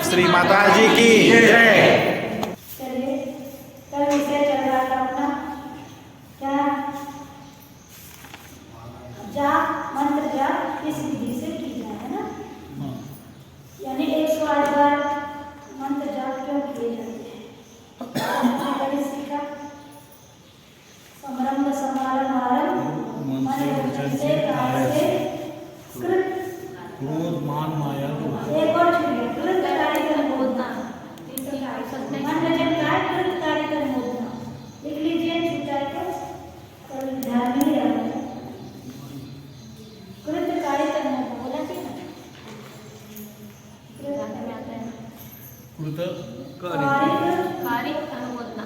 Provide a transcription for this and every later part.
श्री माता जी की जय। चलिए, कल विषय चल रहा था अपना क्या, जाप, मंत्र जाप किस विधि से की जाए, है ना। यानी 108 बार मंत्र जाप क्यों किए जाते हैं। हमने कभी सीखा समरंभ समारंभ आरंभ मन वचन से काल से कृत क्रोध मान माया एक और छूट गया कृत कार्य कर्म बोधना मन वचन काय कृत कार्य कर्म बोधना लिख लीजिए छूटा है तो कल ध्यान में नहीं रहा कृत कार्य कर्म बोला थी ना कृत कार्य अनुमोदना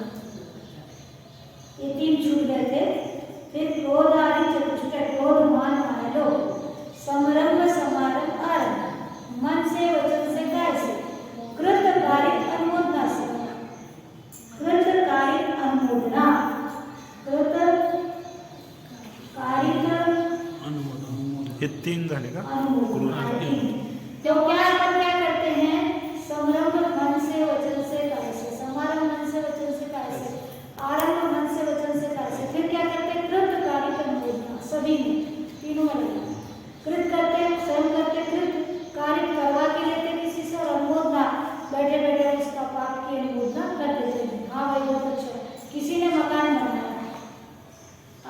ये 3 छूट गए थे। फिर क्रोध आदि चतुष्ट क्रोध मान माया लोभ समरंभ समारंभ आरंभ मन से वचन से काय से कृत कार्य अनुमोदना से कृत कार्य अनुमोदना कृत कार्य हे 3 झाले का। अनुमोदना तो क्या अपन क्या करते हैं समरंभ मन से वचन से काय से समारंभ मन से वचन से काय से आरंभ मन से वचन से काय से फिर क्या करते हैं कृत कार्य अनुमोदना सभी में तीनों में कृत करते हैं स्वयं करते कृत कार्य करवा के लेते किसी से और अनुमोदना बैठे बैठे उसका पाप की अनुमोदना कर देते हैं। हाँ भाई बहुत अच्छा। किसी ने मकान बनाया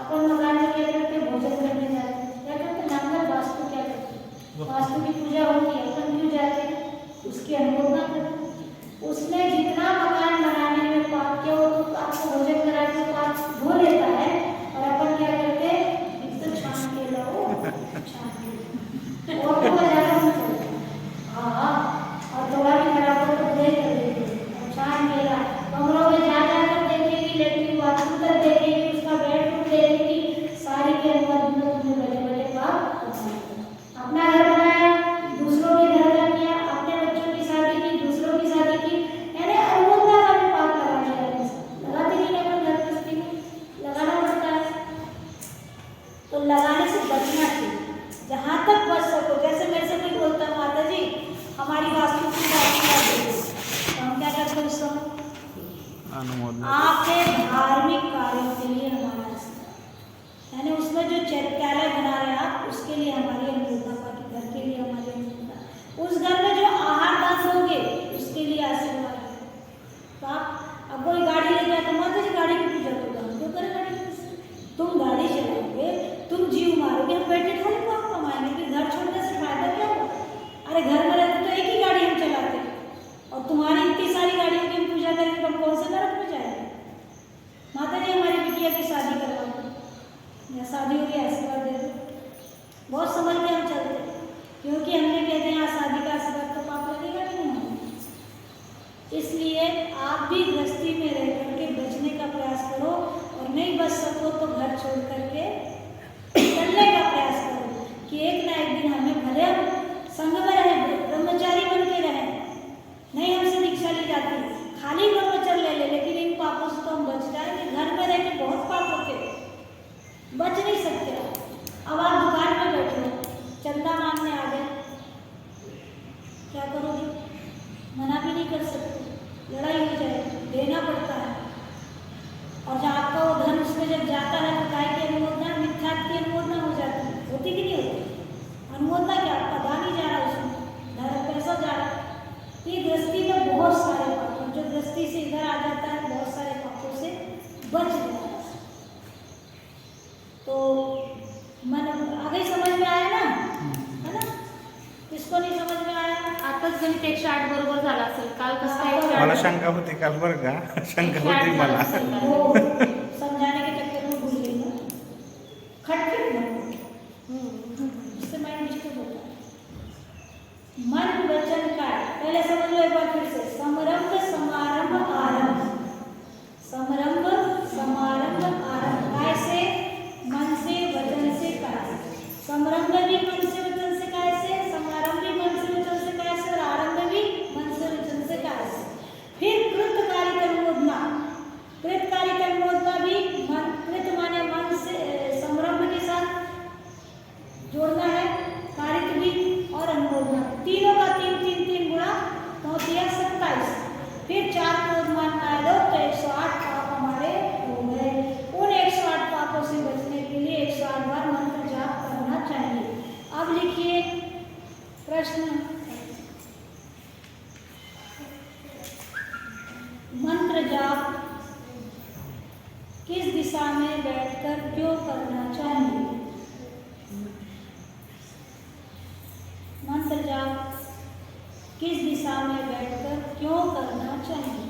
अपन मकान में क्या करते हैं भोजन करने जाते हैं क्या करते हैं नामगर वास्तु क्या करते हैं वास्तु की पूजा होती है अपन क्यों जाते हैं उसकी अनुमोदना करते हैं। उसने जितना मकान बनाने में पाप किया वो तो आपको भोजन करा के पाप धो लेता है और अपन क्या करते हैं तो छान के लाओ छान के और तो ज्यादा नहीं चलता। हाँ और थोड़ा भी खराब हो तो देख कर देते और छान के ला कमरों में जा जाकर देखेगी लेकिन बाथरूम तक देखेगी उसका बेडरूम देखेगी सारी के अनुमोदन में बड़े बड़े पाप अपना घर बनाया दूसरों के घर का किया अपने बच्चों की शादी की दूसरों की शादी की यानी अनुमोदना का भी पाप लगा लिया लगाते नहीं अपन घर गृहस्थी में लगाना पड़ता है तो लगाने से बचना चाहिए जहाँ तक बच सको। जैसे मेरे से कोई बोलता है माता जी हमारी वास्तु की आशीर्वाद दे दो तो हम क्या करते हैं उस समय अनुमोदन आपके धार्मिक कार्यों के लिए हमारा यानी उसमें जो चैत्यालय बना रहे हैं आप उसके लिए हमारी अनुमोदना बाकी घर के लिए हमारी अनुमोदना उस घर में जो आहार दान होंगे उसके लिए आशीर्वाद है। तो आप अब कोई गाड़ी लेके आता माता जी गाड़ी की पूजा करो क्यों करें गाड़ी की तुम गाड़ी चलाओगे तुम जीव मारोगे हम बैठे खाली कौन कमाएंगे कि घर छोड़ने से फायदा क्या होगा। अरे घर में रहते तो एक ही गाड़ी हम चलाते और तुम्हारी इतनी सारी गाड़ियों की हम पूजा करेंगे तो हम कौन से नरक में जाएंगे। माता जी हमारी बिटिया की शादी करवा दो या शादी हो गई आशीर्वाद दे दो बहुत समझ के हम चलते क्योंकि हमने कहते हैं यहाँ शादी का आशीर्वाद तो पाप लगेगा कि नहीं। इसलिए आप भी गृहस्थी में रह करके बचने का प्रयास करो और नहीं बच सको तो घर छोड़ करके चलने का प्रयास करो कि एक ना एक दिन हमें भले हम संग में रहे ब्रह्मचारी बन के रहे नहीं हमसे दीक्षा ली जाती खाली ब्रह्मचर्य ले ले लेकिन इन पापों से तो हम बच जाएंगे। घर में रह के बहुत पाप होते बच नहीं सकते। अब आप दुकान में बैठे हो चंदा मांगने आ गए क्या करोगे मना भी नहीं कर सकते लड़ाई हो जाए देना पड़ता है और जब आपका वो धन उसमें जब जाता है तो काय की अनुमोदना मिथ्या की अनुमोदना हो जाती है होती कि नहीं होती। अनुमोदना क्या आपका दान ही जा रहा है उसमें धन पैसा जा रहा है। ये गृहस्थी में बहुत सारे पाप जो गृहस्थी से इधर आ जाता है बहुत सारे पापों से बच जाता है। तो मन गणित 108 बरोबर झाला असेल. काल कसं काय 108? मला शंका होती काल बरं का, शंका होती मला. वो समझाने के चक्कर में भूल गई ना, खटखट ना, इससे माइंड डिस्टर्ब होता है. मन वचन काय, पहले समझ लो एक बार फिर से. समारंभ समारंभ आरंभ, समारंभ समारंभ आरंभ. काय से? मन से, वचन से, काय से. समारंभ भी मन से वचन से काय से, समारंभ भी मन से वचन से काय से, और आरंभ भी मन से वचन से काय से. फिर कृतकारी तन्मोदना, कृतकारी तन्मोदना भी मन, कृत माने मन से समारंभ के साथ जोड़ना है, कारित भी और अनुमोदना. तीनों का तीन गुणा तो दिया 27. फिर 4 क्रोधमान आए दो तो 108 पाप हमारे हो गए. उन 108 पापों से बचने के लिए 108 बार मंत्र जाप करना चाहिए. अब लिखिए प्रश्न. मंत्र जाप किस दिशा में बैठकर क्यों करना चाहिए? मंत्र जाप किस दिशा में बैठकर क्यों करना चाहिए?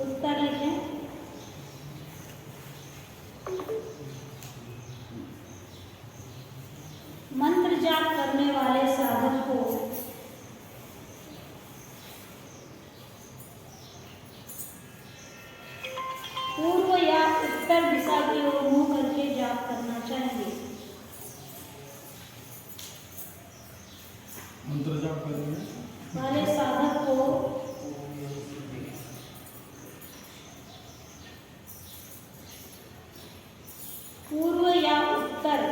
उत्तर लिखें. मंत्र जाप करने वाले साधक को पूर्व या उत्तर दिशा की ओर मुंह करके जाप करना चाहिए. मंत्र जाप करने वाले साधक को पूर्व या उत्तर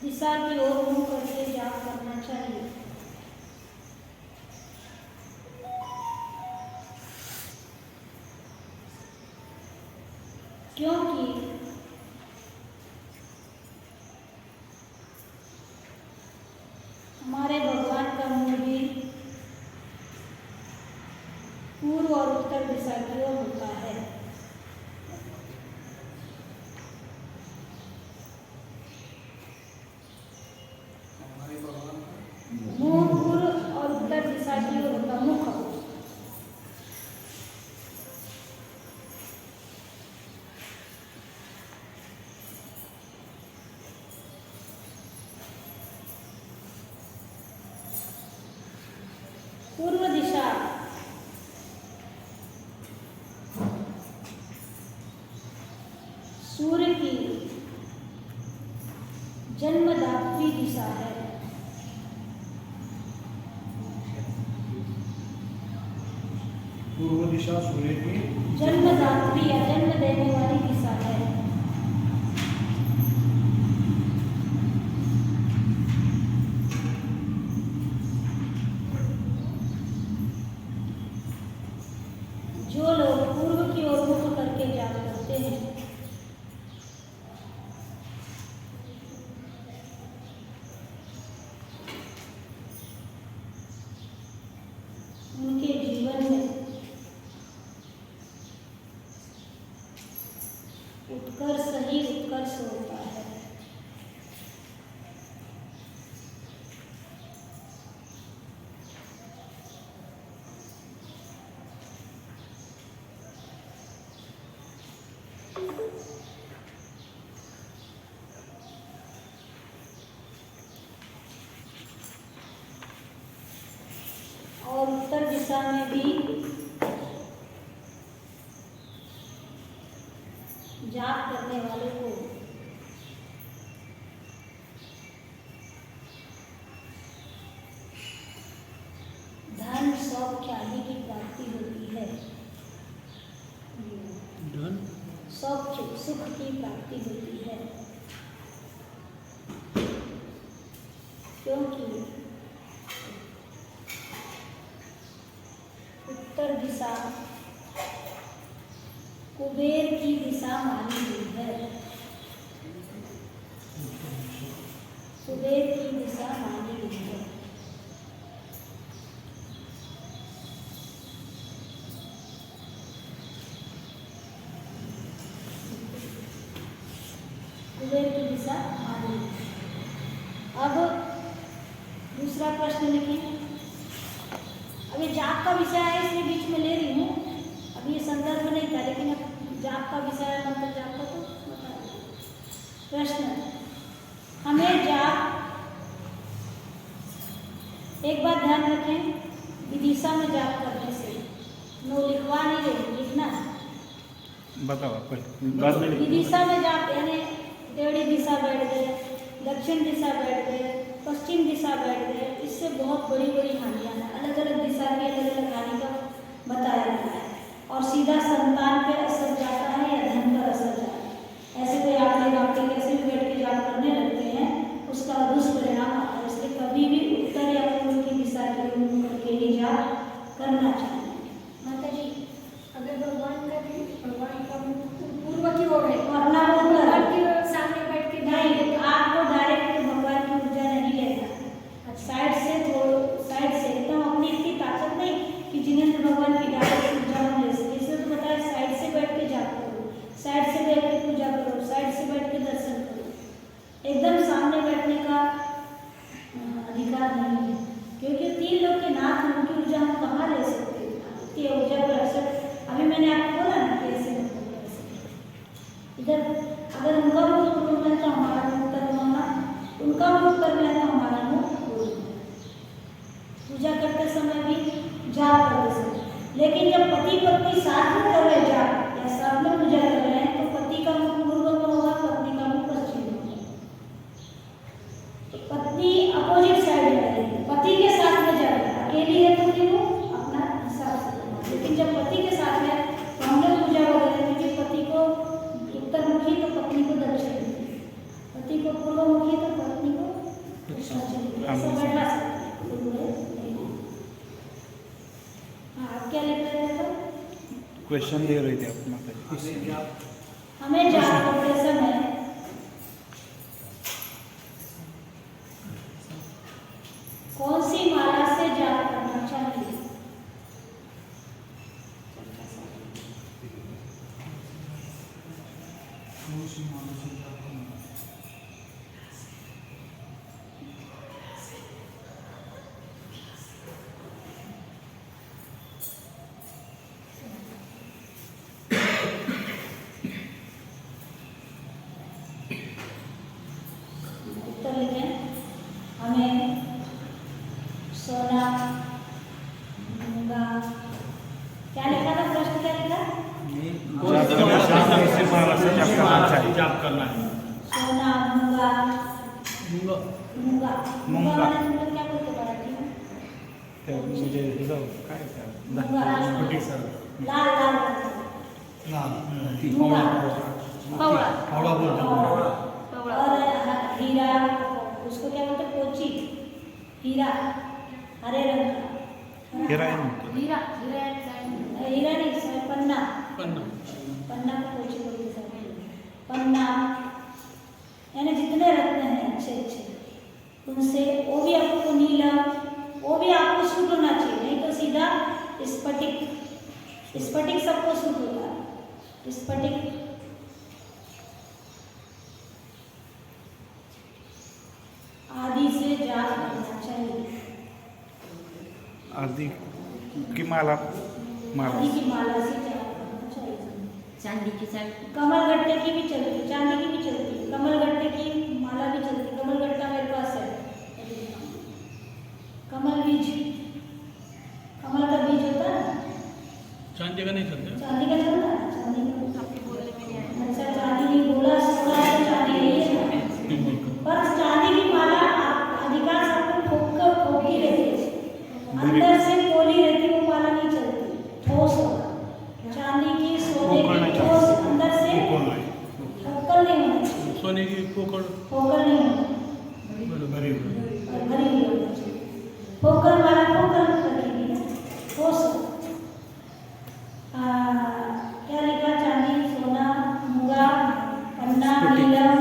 दिशा की ओर मुंह करके जाप करना चाहिए. क्योंकि हमारे भगवान का मुंह भी पूर्व और उत्तर दिशा की ओर होता है. मुंह पूर्व और उत्तर दिशा की ओर होता. मुख पूर्व दिशा सूर्य की जन्मदात्री दिशा है. पूर्व दिशा सूर्य की जन्मदात्री या जन्म देने वाली दिशा है. जो लोग पूर्व की ओर मुख करके जाप करते हैं उनके जीवन में उत्कर्ष ही उत्कर्ष होता है. और उत्तर दिशा में भी जाप करने वाले को धन सौख्य आदि की प्राप्ति होती है. धन सौख्य सुख की प्राप्ति होती है. क्योंकि उत्तर दिशा कुबेर की दिशा मानी हुई है. कुबेर की दिशा मानी हुई है. कुबेर की दिशा मालूम। अब दूसरा प्रश्न लिखें। अभी जाप का विषय है इसलिए बीच में ले रही हूँ। अभी ये संदर्भ नहीं था, लेकिन अब जाप का विषय है, मंत्र जाप का, तो बता दें। प्रश्न, हमें जाप, एक बात ध्यान रखें, विदिशा में जाप करने से, नो लिखवा नहीं रहे, लिखना बताओ पहले, बाद में लिखो। विदिशा में जाप यानी टेढ़ी दिशा बैठ गए, दक्षिण दिशा बैठ गए, पश्चिम दिशा बैठ गए, इससे बहुत बड़ी बड़ी हानियाँ हैं। अलग अलग दिशा की अलग अलग हानि का बताया गया है। और सीधा संतान पे असर जाता है या धन पर असर जाता है। ऐसे कोई आप कैसे भी बैठ के जाप करने लगते हैं, उसका दुष्परिणाम आता है। इसलिए कभी भी उत्तर या पूर्व की दिशा के मुंह करके ही जाप करना चाहिए। माता जी, अगर भगवान का पूर्व की ओर है और ना उत्तर भगवान के सामने बैठ के नहीं, आपको डायरेक्ट भगवान की ऊर्जा नहीं लेना, साइड से एकदम अपनी इतनी ताकत नहीं कि जिनेंद्र भगवान की डायरेक्ट ऊर्जा हम ले सके। इसलिए तो बताया साइड से बैठ के जाप करो, साइड से बैठ के पूजा करो, साइड से बैठ के दर्शन करो। एकदम सामने बैठने का अधिकार नहीं है, क्योंकि 3 लोग के नाथ हैं, उनकी ऊर्जा हम कहाँ ले सकते हैं? इतनी ऊर्जा को अक्सर अभी मैंने आपको बोला ना कैसे इधर अगर उनका मुख पूर्ण है तो हमारा मुख कर्म होना, उनका मुख कर्म है तो हमारा मुख पूर्ण। पूजा करते समय भी जाप करते समय, लेकिन जब पति पत्नी साथ में कर रहे जाप या साथ में पूजा कर रहे हैं तो पति का मुख पूर्व में होगा, पत्नी का मुख पश्चिम में होगा। तो पत्नी अपोजिट साइड में रहेगी, पति के साथ में जाएगी। अकेली है तो फिर वो अपना हिसाब से करना, लेकिन जब पति के साथ है तो हम लोग पूजा वगैरह में भी पति को उत्तरमुखी तो पत्नी को दक्षिणमुखी, पति को पूर्वमुखी तो पत्नी को पश्चिममुखी, ऐसा बैठा सकते हैं। हाँ, आप क्या लिख रहे थे? क्वेश्चन दे रही थी आप माता जी। हमें जाप करते समय कौन सी माला से जाप करना चाहिए? उत्तर लिखें। हमें सोना, मूंगा, क्या लिखा था? प्रश्न क्या लिखा? जाप करने से कौन सी माला से जाप करना चाहिए? जाप करना है। सोना, मूंगा, मूंगा मूंगा, मूंगा। माने तुम लोग क्या बोलते मराठी में? ते मुझे हिजाव काय त्या स्फटिक सर लाल लाल मूंगा फावड़ा फावड़ा बोलते हैं। और हीरा, उसको क्या बोलते? पोची, हीरा हरे रंग का। हिरा आहे म्हणतो. हीरा हीरा नहीं सर, पन्ना, पन्ना पन्ना को पोची बोलते सर। पन्ना यानी जितने रत्न हैं अच्छे अच्छे, उनसे वो भी आपको नीलम, वो भी आपको सूट होना चाहिए, नहीं तो सीधा स्फटिक, स्फटिक सबको सूट होता है। स्फटिक आदि से जाप करना चाहिए। आदि की माला आदि की माला से जाप करना चाहिए। चांदी की चाबी कमल गट्टे की भी चलती है, चांदी की भी चलती है, कमल गट्टे की माला भी चलती है। कमल गट्टा मेरे पास है। कमल बीज, कमल का बीज होता है ना, चांदी का नहीं चलते। चांदी का चलता है, चांदी का। आपके बोलने में नहीं आया। अच्छा, चांदी नहीं बोला, सोना है तो चांदी नहीं है ना। पर चांदी की माला अधिकांश आपको फोकी रहती है, अंदर से पोली रहती, वो माला नहीं चलती, ठोस होगा। चांदी की, सोने की ठोस, अंदर से फोकल नहीं होना चाहिए, सोने की पोकड़ फोकल नहीं होना, भरी और भरी हुई होना चाहिए। फोकल वाला फोकल रखेगी ना, ठोस हो। क्या लिखा? चांदी, सोना, मूंगा, पन्ना, नीलम,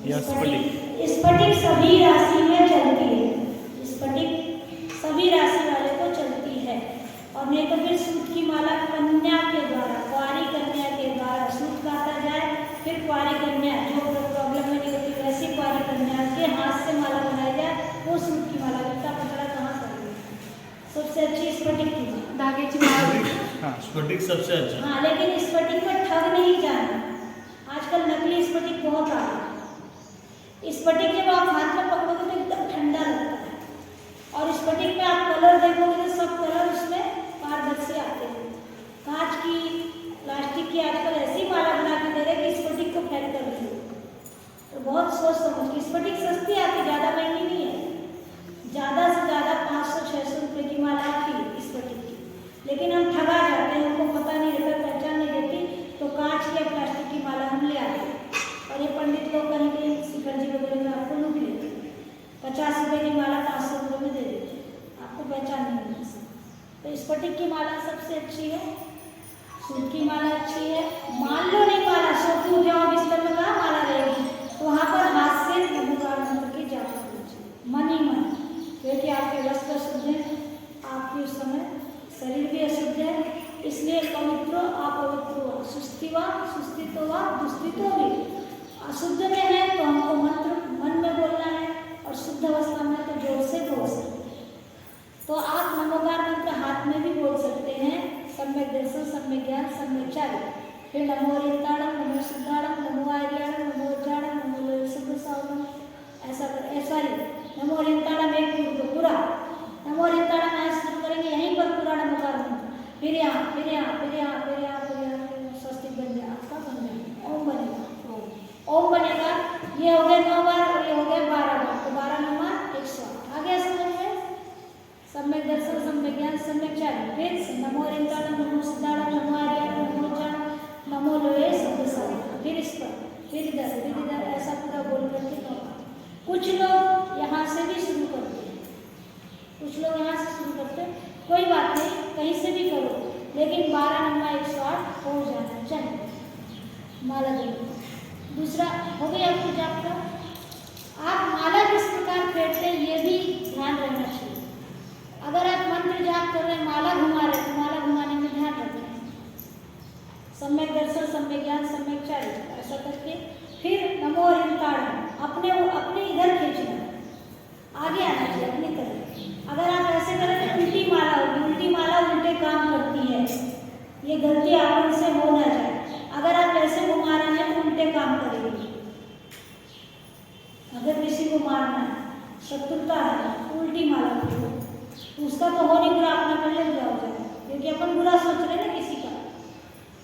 या स्फटिक। स्फटिक सभी राशि में चलती है, स्फटिक सभी राशि वाले को चलती है। और नहीं तो फिर सूत की माला कन्या के द्वारा, कुंवारी कन्या के द्वारा सूत काटा जाए, फिर कुंवारी कन्या जो प्रॉब्लम के हाथ से माला बनाई जाए वो सूत की माला। इतना पतला कहाँ करेंगे? सबसे अच्छी स्फटिक की माला, धागे की माला। हाँ स्फटिक सबसे अच्छा। हाँ, लेकिन स्फटिक में ठग नहीं जाना। आजकल नकली स्फटिक बहुत आ रहा है। स्फटिक जब आप हाथ में पकड़ोगे तो एकदम ठंडा लगता है, और स्फटिक में आप कलर देखोगे तो सब कलर उसमें पारदर्शी आते हैं। कांच की, प्लास्टिक की आजकल ऐसी माला बना के दे रहे कि स्फटिक को फेल कर दी। तो बहुत सोच समझ के। स्फटिक सस्ती आती, ज़्यादा महंगी नहीं है, ज़्यादा से ज़्यादा 500-600 रुपये की माला आती है स्फटिक की। लेकिन हम ठगा जाते हैं, हमको पता नहीं रहता, पहचान नहीं रहती, तो कांच की या प्लास्टिक की माला हम ले आते हैं। और ये पंडित लोग कहीं कहीं शिखर जी वगैरह में आपको लूट लेते हैं। 50 रुपये की माला 500 रुपये में दे देते हैं, आपको पहचान नहीं मिलती। तो स्फटिक की माला सबसे अच्छी है, सूत की माला अच्छी है। मान लो नहीं माला, सो टूट जाओ बिस्तर में, कहाँ माला रहेगी? तो वहाँ पर हाथ से नमोकार मंत्र की जाप करनी चाहिए, मन ही मन, क्योंकि आपके वस्त्र अशुद्ध हैं, आपके उस समय शरीर भी अशुद्ध है। इसलिए पवित्रो अपवित्रो वा, सुस्तिवा सुस्तितो वा दुस्तितो भी। अशुद्ध में है तो हमको मंत्र मन में बोलना है, और शुद्ध अवस्था में तो जोर से बोल सकते हैं। तो आप नमोकार मंत्र हाथ में भी बोल सकते हैं, सम्यक दर्शन, सम्यक ज्ञान, सम्यक चार्य। फिर नमो रिंदाणम, नमो शुद्धाणम, नमो आर्याणम, नमो उज्जाणम, नमो शुद्ध सावनम, ऐसा ही नमो रिंदाणम एक पूरा, नमो रिंदाणम ऐसे शुरू करेंगे, यहीं पर पूरा नमोकार मंत्र, फिर यहाँ, फिर यहाँ, फिर यहाँ, फिर यहाँ, फिर यहाँ, स्वस्तिक बन जाए, आपका बन जाए, ओम बनेगा। ओम बनेगा, ये हो गए 9 बार और ये हो गए 12 बार, तो 12 × 108 आ गया समझ में? सम्यक दर्शन, सम्यक ज्ञान, सम्यक चार्य। फिर नमो रिंदाणम, नमो शुद्धाणम, नमो आर्याणम, नमो उज्जाणम, नमो लोहे शब्द सावनम। फिर इस पर, फिर इधर, ऐसा पूरा बोल करके 9 बार। कुछ लोग यहाँ से भी शुरू करते हैं, कुछ लोग यहाँ से शुरू करते हैं, कोई बात नहीं, कहीं से भी करो, लेकिन 12 × 108 हो जाना चाहिए माला देने। दूसरा हो गया आपको जाप का। आप माला किस प्रकार फेंटते हैं ये भी ध्यान रखना चाहिए। अगर आप मंत्र जाप कर रहे हैं, माला घुमा रहे हैं, तो माला घुमाने में ध्यान रखें, सम्यक दर्शन, सम्यक ज्ञान, सम्यक चार्य, ऐसा करके। फिर नमो रिंदाणम, अपने इधर खींचना, आगे आना चाहिए अपनी तरफ। अगर आप ऐसे करें तो उल्टी माला होगी, उल्टी माला उल्टे काम करती है, ये गलती आप उनसे हो ना जाए। अगर आप ऐसे घुमा रहे हैं तो उल्टे काम करेंगे। अगर किसी को मारना है, शत्रुता है, उल्टी माला करो, उसका तो हो नहीं बुरा, अपना पहले बुरा हो जाएगा, क्योंकि अपन बुरा सोच रहे हैं ना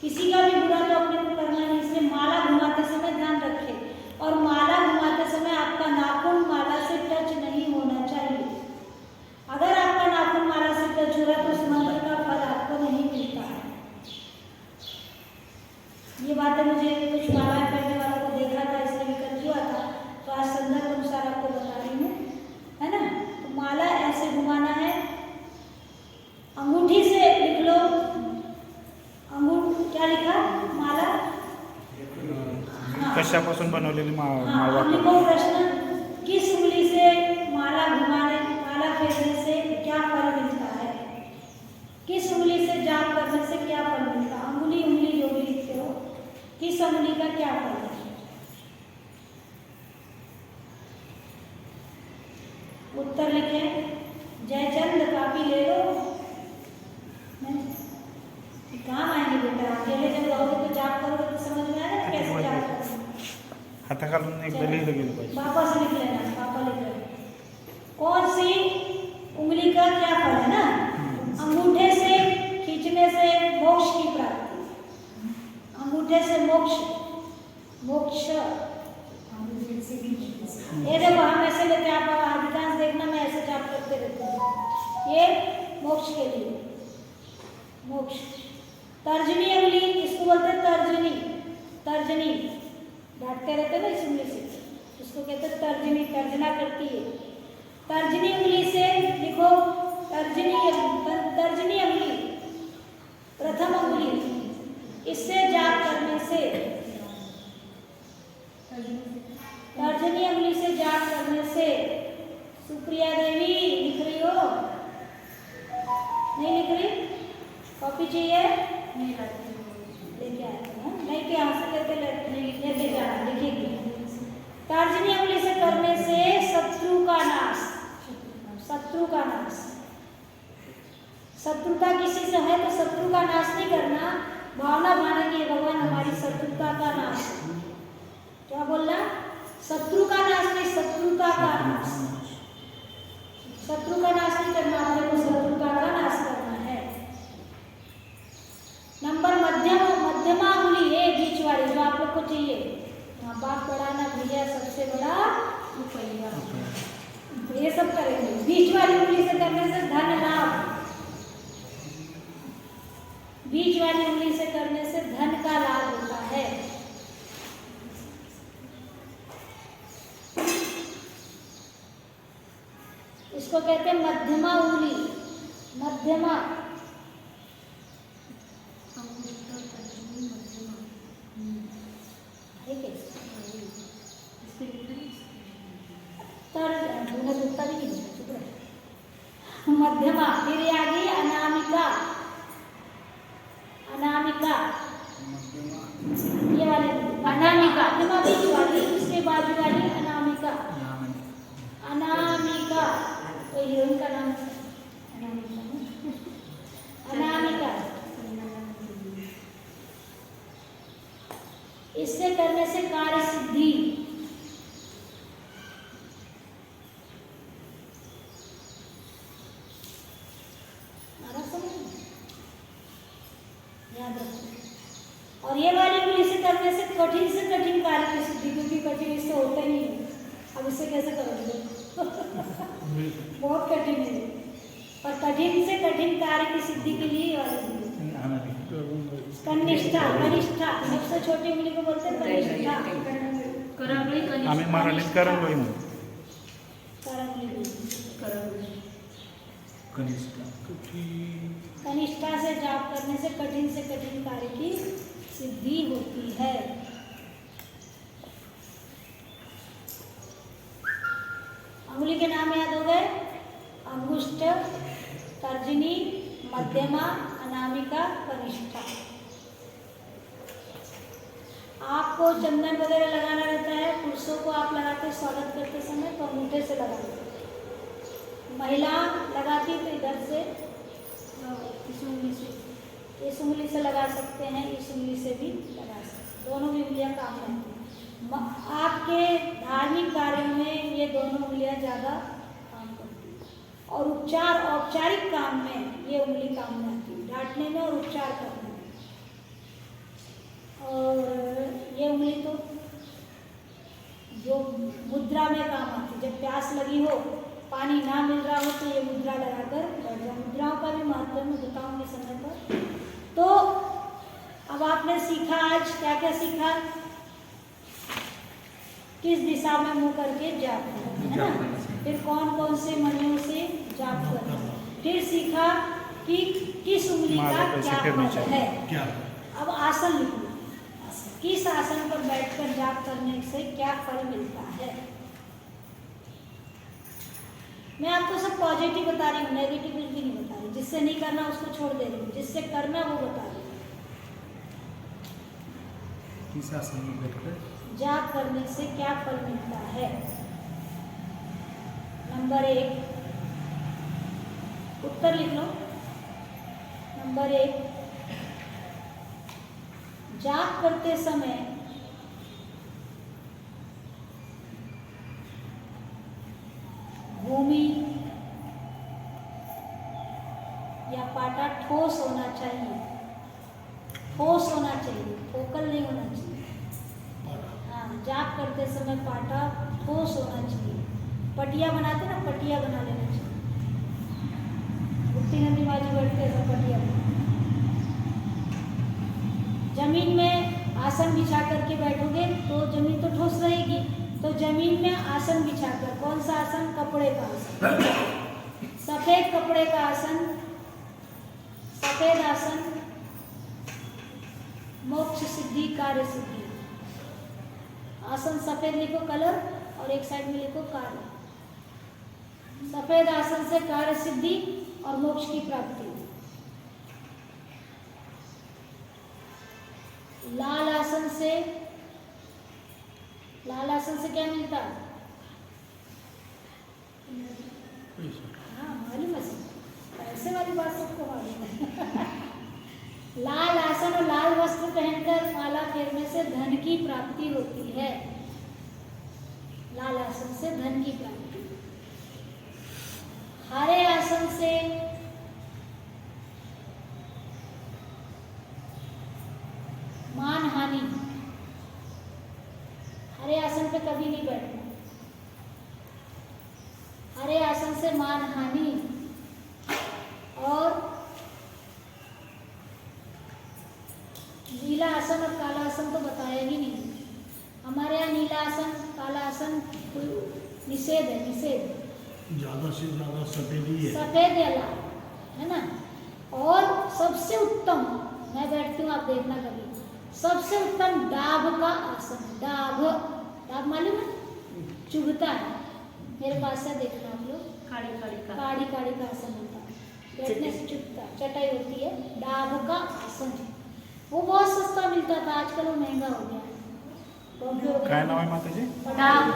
किसी का भी बुरा तो अपने को करना नहीं। इसलिए माला घुमाते समय ध्यान रखें, और माला घुमाते समय आपका नाखून माला से टच नहीं होना चाहिए। अगर आपका नाखून माला से टच हो रहा है तो उस मंत्र का फल आपको नहीं मिलता है। ये बातें मुझे कुछ माला करने वालों को देखा था, इसलिए विकल्प हुआ था, तो आज संदर्भ अनुसार आपको बता रही हूँ, है ना? तो माला ऐसे घुमाना है, अंगूठी से लिख लो, क्या लिखा? माला कशापासून बनवलेली हाँ, लिखो प्रश्न, किस उंगली से माला फेंकने से क्या फल मिलता है? किस उंगली से जाप करने से क्या फल मिलता है? उंगली जो भी लिखते हो, किस उंगली का क्या फल है? उत्तर लिखें। जयचंद कापी ले लो, काम आएंगे बेटा। अकेले जब रहोगे तो जाप करोगे तो समझ में आएगा कैसे जाप करना। हाताखालून एकदा लिहिलं गेलं पाहिजे। पापा से लिख लेना, पापा लिख लेना। कौन सी उंगली का क्या फल है ना? अंगूठे से खींचने से मोक्ष की प्राप्ति, अंगूठे से मोक्ष। ये देखो हम ऐसे लेते हैं, आप अधिकांश देखना मैं ऐसे जाप करते रहती हूँ, ये मोक्ष के लिए, मोक्ष। तर्जनी उंगली, इसको बोलते हैं तर्जनी, डांटते रहते ना इस उंगली से, इसको कहते हैं तर्जनी, तर्जना करती है। तर्जनी उंगली से लिखो, तर्जनी उंगली, प्रथम उंगली, इससे जाप करने से, तर्जनी उंगली से जाप करने से। सुप्रिया देवी लिख रही हो? नहीं लिख रही? कॉपी चाहिए? नहीं लेके आए हैं, नहीं के यहाँ से लेके जाना, लिखेगी। तर्जनी उंगली से करने से शत्रुता किसी से है तो शत्रु का नाश नहीं करना, भावना बनाना कि भगवान हमारी शत्रुता का नाश। क्या बोलना? शत्रु का नाश नहीं, शत्रुता का नाश। शत्रु का नाश नहीं करना, हमें को शत्रुता का नाश करना है। नंबर मध्यमा उंगली है, बीच वाली जो आप लोग को चाहिए। हाँ, बाप बड़ा ना भैया सबसे बड़ा रुपया, ये सब करेंगे। बीच वाली उंगली से करने से धन लाभ, बीच वाली उंगली से करने से धन का लाभ होता है। इसको कहते हैं मध्यमा उंगली। मध्यमा मध्यमा, फिर ये आ गई अनामिका। अनामिका ये वाली अनामिका, मध्यमा बीच वाली, उसके बाजू वाली अनामिका। अनामिका तो हीरोइन का नाम है अनामिका। इससे करने से कार्य सिद्धि। और ये वाली भी इसे करने से कठिन कार्य की सिद्धि, क्योंकि कठिन इससे होता ही नहीं। अब इसे कैसे करोगे? बहुत कठिन है, पर कठिन से कठिन कार्य की सिद्धि के लिए कनिष्ठा। कनिष्ठा सबसे छोटी उंगली को बोलते हैं कनिष्ठा। आम्ही मराठीत करंगळी म्हणतो। कनिष्ठा से जाप करने से कठिन कार्य की सिद्धि होती है। उंगली के नाम याद हो गए? अंगुष्ठ, तर्जनी, मध्यमा, अनामिका, कनिष्ठा। आपको चंदन वगैरह लगाना रहता है, पुरुषों को आप लगाते स्वागत करते समय तो अंगूठे से लगाते। महिला लगाती तो इधर से, इस उंगली से लगा सकते हैं, इस उंगली से भी लगा सकते हैं। दोनों भी उंगलियां काम करती हैं। आपके धार्मिक कार्यों में ये दोनों उंगलियां ज़्यादा काम करती हैं, और औपचारिक काम में ये उंगली काम में आती है, डांटने में और उपचार करने में। और ये उंगली तो जो मुद्रा में काम आती है, जब प्यास लगी हो, पानी ना मिल रहा हो, तो ये मुद्रा लगाकर बैठ जाओ। मुद्राओं का भी महत्व मैं बताऊंगी समय पर। तो अब आपने सीखा, आज क्या क्या सीखा? किस दिशा में मुंह करके जाप करना है ना, फिर कौन कौन से मणियों से जाप करना, फिर सीखा कि किस उंगली का क्या फल है। अब आसन लिखो, किस आसन पर बैठकर जाप करने से क्या फल मिलता है। मैं आपको सब पॉजिटिव बता रही हूँ, नेगेटिव कुछ भी नहीं बता रही। जिससे नहीं करना उसको छोड़ दे रही हूँ, जिससे करना वो बता रही हूँ। किस आसन में बैठकर जाप करने से क्या फल मिलता है? नंबर 1, उत्तर लिख लो। नंबर 1, जाप करते समय भूमि या पाटा ठोस होना चाहिए। ठोस होना चाहिए, फोकल नहीं होना चाहिए। हाँ, जाप करते समय पाटा ठोस होना चाहिए। पटिया बनाते ना, पटिया बना लेना चाहिए। गुप्ती नदी बाजू बैठते ऐसा पटिया बना। जमीन में आसन बिछा करके बैठोगे तो जमीन तो ठोस रहेगी, तो जमीन में आसन बिछाकर, कौन सा आसन? कपड़े का आसन, सफेद कपड़े का आसन, सफेद आसन मोक्ष सिद्धि, कार्य सिद्धि। आसन सफेद लिखो कलर, और एक साइड में लिखो कार्य। सफेद आसन से कार्य सिद्धि और मोक्ष की प्राप्ति। लाल आसन से, लाल आसन से क्या मिलता है? हाँ, मालूम है, पैसे वाली वाली बात सबको मालूम है। लाल आसन और लाल वस्त्र पहनकर माला फेरने से धन की प्राप्ति होती है। लाल आसन से धन की प्राप्ति। हरे आसन से मान हानि। हरे आसन पे कभी नहीं बैठना। हरे आसन से मान हानि। और नीला आसन और काला आसन तो बताया ही नहीं। हमारे यहाँ नीला आसन काला आसन निषेध है, निषेध। ज्यादा से ज्यादा सफेद ही है। सफेद या लाल है ना। और सबसे उत्तम, मैं बैठती हूँ, आप देखना कभी, सबसे उत्तम डाभ का आसन। डाभ, डाभ मालूम है? चुभता है। मेरे पास से देखना आप लोग। काड़ी काड़ी का आसन होता है, बैठने से चुभता है। चटाई होती है, डाभ का आसन। वो बहुत सस्ता मिलता था, आजकल वो महंगा हो गया है। काय नाव आहे माताजी? डाभ,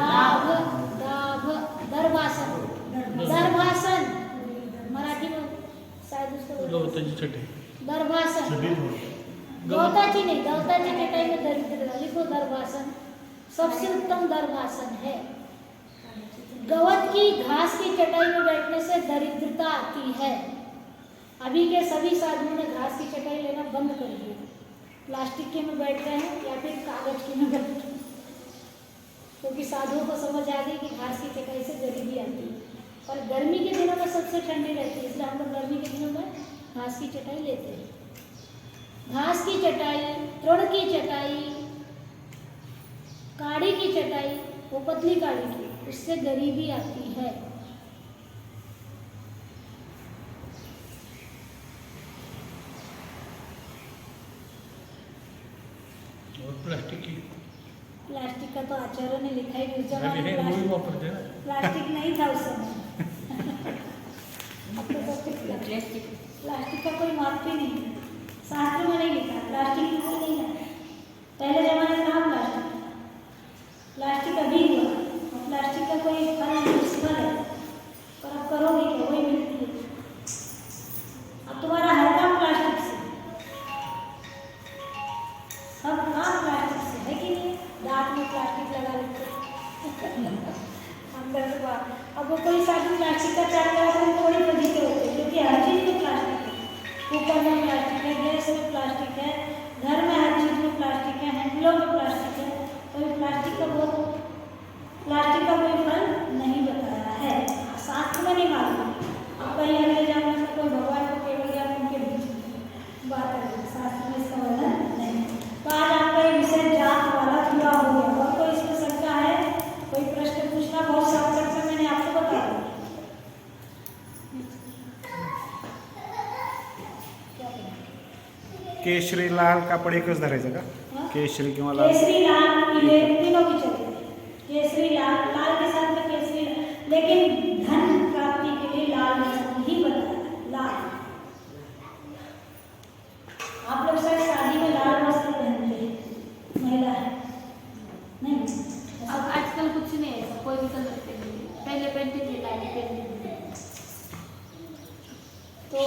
डाभ, दर्भासन। दर्भासन मराठी में शायद उसको गवताची चटई। दर्भासन। सफेद होते। गवताची नहीं, गवताची चटाई में दरिद्र, लिखो दर्भासन। सबसे उत्तम दर्भासन है। गवत की घास की चटाई में बैठने से दरिद्रता आती है। अभी के सभी साधुओं ने घास की चटाई लेना बंद कर दिया। प्लास्टिक के में बैठ रहे हैं या फिर कागज के में बैठ रहे हैं, क्योंकि साधुओं को समझ आ गई कि घास की चटाई से गरीबी आती है। और गर्मी के दिनों में सबसे ठंडी रहती है, इसलिए हम लोग गर्मी के दिनों में घास की चटाई लेते हैं। घास की चटाई, तृण की चटाई, काड़ी की चटाई, वो पतली काड़ी की, उससे गरीबी आती है। और प्लास्टिक का तो आचार्यों ने लिखा ही नहीं। उस जमाने में वही वापरते हैं ना। प्लास्टिक नहीं था उस समय। अब तो सब कुछ प्लास्टिक का कोई माप ही नहीं है। शास्त्र में नहीं लिखा प्लास्टिक नहीं है। पहले जमाने में कहाँ प्लास्टिक था? प्लास्टिक अभी हुआ और प्लास्टिक का कोई फल फल है, पर अब करोगे क्या, वही मिलती है। अब तुम्हारा हर काम प्लास्टिक से, सब काम प्लास्टिक से है कि नहीं? दांत में प्लास्टिक लगा लेते अंदर से बाहर। अब वो कोई साधु प्लास्टिक का चाट लगा तो थोड़ी फजीते होते हैं, क्योंकि हर चीज़ में प्लास्टिक है। कुकर में प्लास्टिक है, गैस में प्लास्टिक है, घर में हर चीज़ में प्लास्टिक है, हैंडलों में प्लास्टिक है। तो प्लास्टिक का कोई फल नहीं बताया है, शास्त्र में नहीं मालूम। अब कहीं अगले जन्म में कोई भगवान को केवल या उनके बीच में बात है, शास्त्र में इसका वर्णन नहीं। तो आज आपका ये विषय जात वाला पूरा हो गया। और कोई इसमें शंका है, कोई प्रश्न पूछना? बहुत शॉर्टकट में मैंने आपको बता दिया। केशरी लाल कापड एकच धरायचं का? केशरी किंवा लाल? केसरी लाल ये तीनों की चलती है। केसरी लाल, लाल के साथ में केसरी, लेकिन धन प्राप्ति के लिए लाल वस्त्र ही बताया। लाल, आप लोग शायद शादी में लाल वस्त्र पहनते हैं, महिला है नहीं? अब आजकल कुछ नहीं है, कोई भी कलर पहले पहनते थे, लाल पहनते थे। तो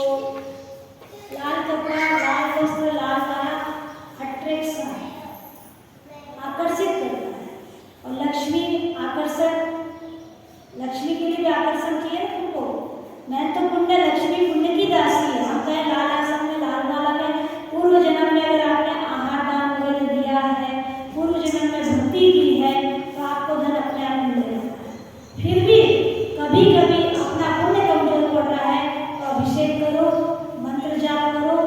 लाल कपड़ा, लाल वस्त्र, लाल तारा अट्रैक्शन, आकर्षित करता है। और लक्ष्मी आकर्षण, लक्ष्मी के लिए भी आकर्षण किए ना तुमको। मैं तो पुण्य, लक्ष्मी पुण्य की दासी है। हम कहें लाल आसन में, लाल माला में, पूर्व जन्म में अगर आपने आहार दान वगैरह दिया है, पूर्व जन्म में भक्ति की है, तो आपको धन अपने आप मिल जाता है। फिर भी कभी कभी अपना पुण्य कमजोर पड़ रहा है तो अभिषेक करो, मंत्र जाप करो,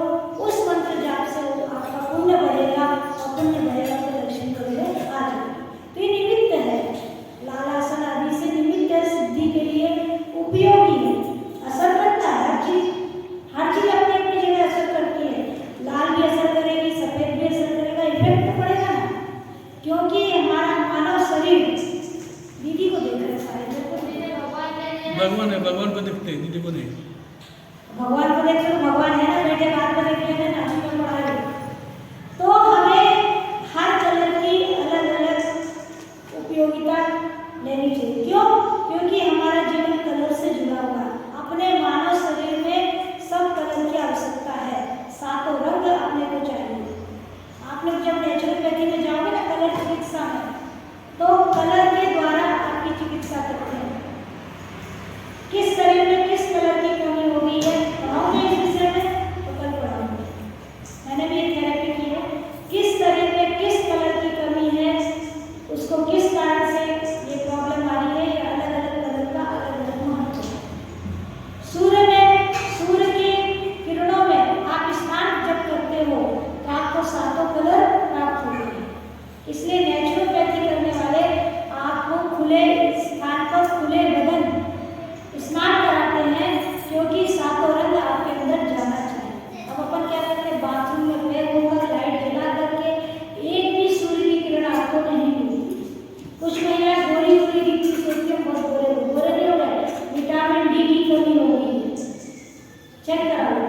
करा लो।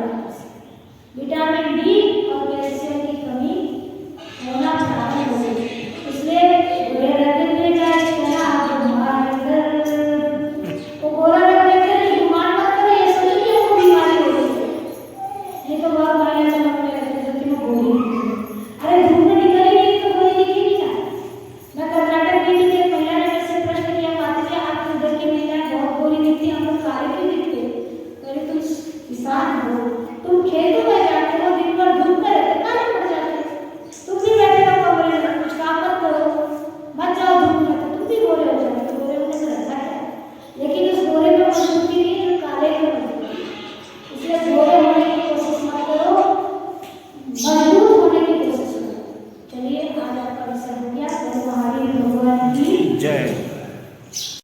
विटामिन डी और कैल्शियम की कमी होना प्रारंभ हो गई।